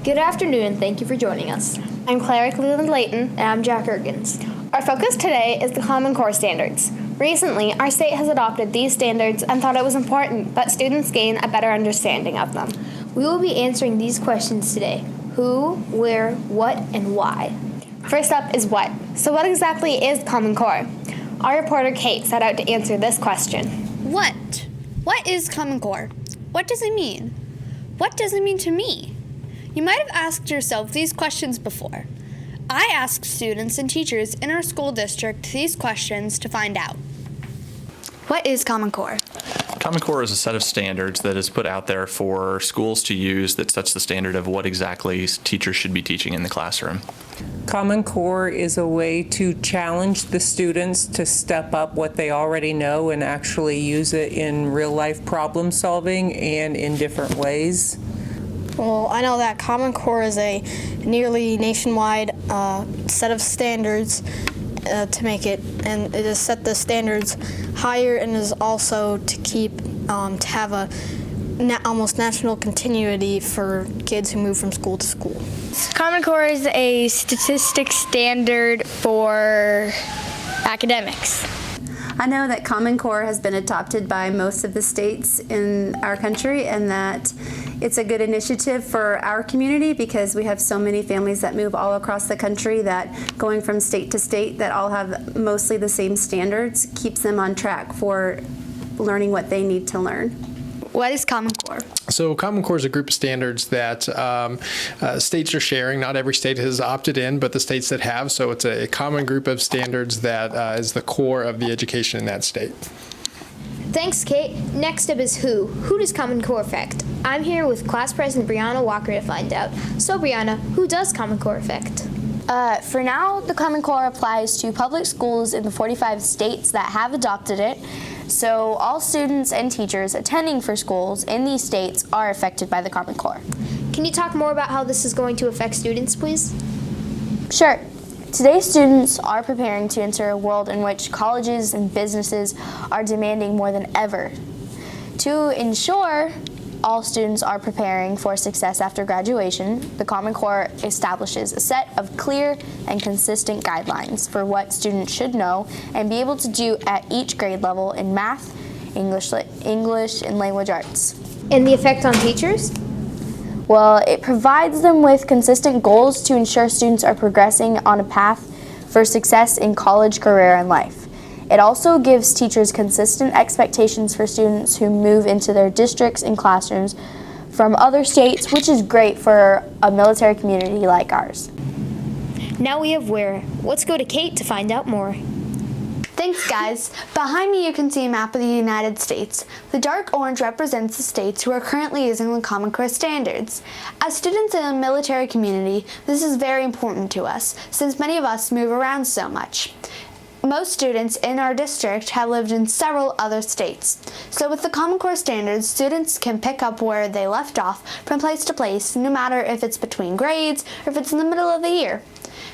Good afternoon, and thank you for joining us. I'm Clara Cleveland Layton. And I'm Jack Ergens. Our focus today is the Common Core standards. Recently, our state has adopted these standards and thought it was important that students gain a better understanding of them. We will be answering these questions today: who, where, what, and why. First up is what. So what exactly is Common Core? Our reporter Kate set out to answer this question. What? What is Common Core? What does it mean? What does it mean to me? You might have asked yourself these questions before. I asked students and teachers in our school district these questions to find out. What is Common Core? Common Core is a set of standards that is put out there for schools to use that sets the standard of what exactly teachers should be teaching in the classroom. Common Core is a way to challenge the students to step up what they already know and actually use it in real-life problem solving and in different ways. Well, I know that Common Core is a nearly nationwide set of standards to make it, and it has set the standards higher and is also to keep to have a almost national continuity for kids who move from school to school. Common Core is a statistic standard for academics. I know that Common Core has been adopted by most of the states in our country, and that it's a good initiative for our community because we have so many families that move all across the country that going from state to state that all have mostly the same standards keeps them on track for learning what they need to learn. What is Common Core? So Common Core is a group of standards that states are sharing. Not every state has opted in, but the states that have. So it's a common group of standards that is the core of the education in that state. Thanks, Kate. Next up is who. Who does Common Core affect? I'm here with Class President Brianna Walker to find out. So, Brianna, who does Common Core affect? For now, the Common Core applies to public schools in the 45 states that have adopted it. So all students and teachers attending for schools in these states are affected by the Common Core. Can you talk more about how this is going to affect students, please? Sure. Today, students are preparing to enter a world in which colleges and businesses are demanding more than ever. To ensure all students are preparing for success after graduation, the Common Core establishes a set of clear and consistent guidelines for what students should know and be able to do at each grade level in math, English, and language arts. And the effect on teachers? Well, it provides them with consistent goals to ensure students are progressing on a path for success in college, career, and life. It also gives teachers consistent expectations for students who move into their districts and classrooms from other states, which is great for a military community like ours. Now we have where. Let's go to Kate to find out more. Thanks, guys. Behind me you can see a map of the United States. The dark orange represents the states who are currently using the Common Core standards. As students in a military community, this is very important to us, since many of us move around so much. Most students in our district have lived in several other states. So with the Common Core standards, students can pick up where they left off from place to place, no matter if it's between grades or if it's in the middle of the year.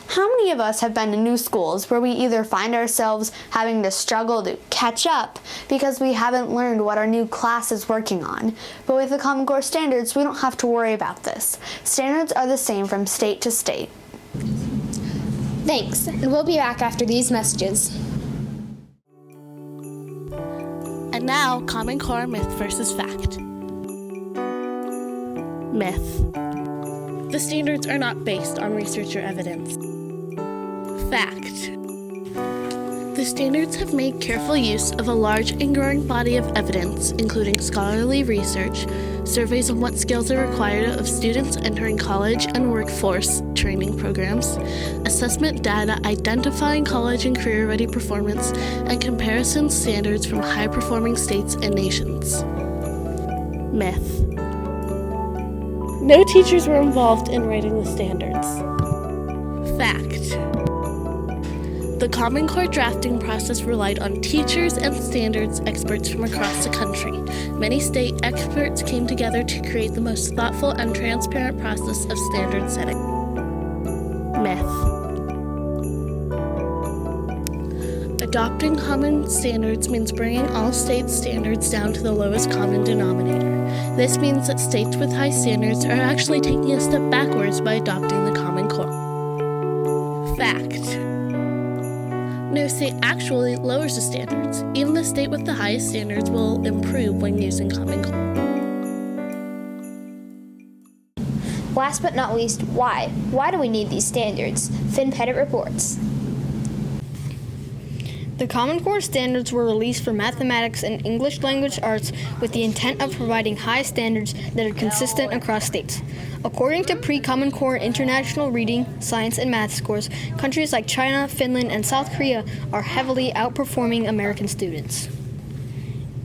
How many of us have been to new schools where we either find ourselves having to struggle to catch up because we haven't learned what our new class is working on? But with the Common Core standards, we don't have to worry about this. Standards are the same from state to state. Thanks, and we'll be back after these messages. And now, Common Core myth versus fact. Myth. The standards are not based on research or evidence. Fact. The standards have made careful use of a large and growing body of evidence, including scholarly research, surveys on what skills are required of students entering college and workforce training programs, assessment data identifying college and career-ready performance, and comparison standards from high-performing states and nations. Myth. No teachers were involved in writing the standards. Fact. The Common Core drafting process relied on teachers and standards experts from across the country. Many state experts came together to create the most thoughtful and transparent process of standard setting. Myth. Adopting common standards means bringing all state standards down to the lowest common denominator. This means that states with high standards are actually taking a step backwards by adopting the Common Core. Fact. No state actually lowers the standards. Even the state with the highest standards will improve when using Common Core. Last but not least, why? Why do we need these standards? Finn Pettit reports. The Common Core standards were released for mathematics and English language arts with the intent of providing high standards that are consistent across states. According to pre-Common Core international reading, science, and math scores, countries like China, Finland, and South Korea are heavily outperforming American students.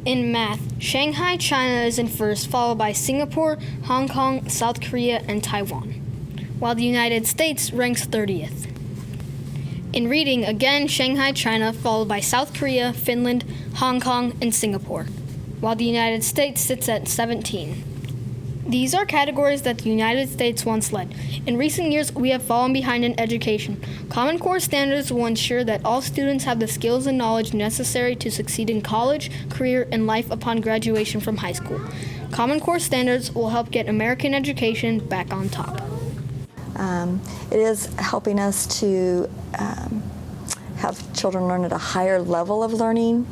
In math, Shanghai, China is in first, followed by Singapore, Hong Kong, South Korea, and Taiwan, while the United States ranks 30th. In reading, again, Shanghai, China, followed by South Korea, Finland, Hong Kong, and Singapore, while the United States sits at 17. These are categories that the United States once led. In recent years, we have fallen behind in education. Common Core standards will ensure that all students have the skills and knowledge necessary to succeed in college, career, and life upon graduation from high school. Common Core standards will help get American education back on top. It is helping us to have children learn at a higher level of learning.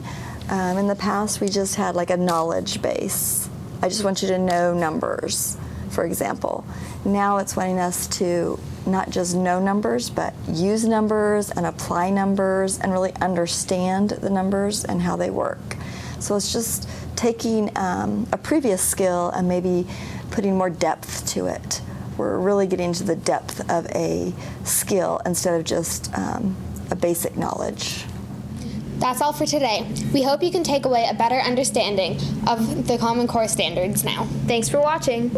In the past, we just had like a knowledge base. I just want you to know numbers, for example. Now it's wanting us to not just know numbers, but use numbers and apply numbers and really understand the numbers and how they work. So it's just taking a previous skill and maybe putting more depth to it. We're really getting to the depth of a skill instead of just a basic knowledge. That's all for today. We hope you can take away a better understanding of the Common Core standards now. Thanks for watching.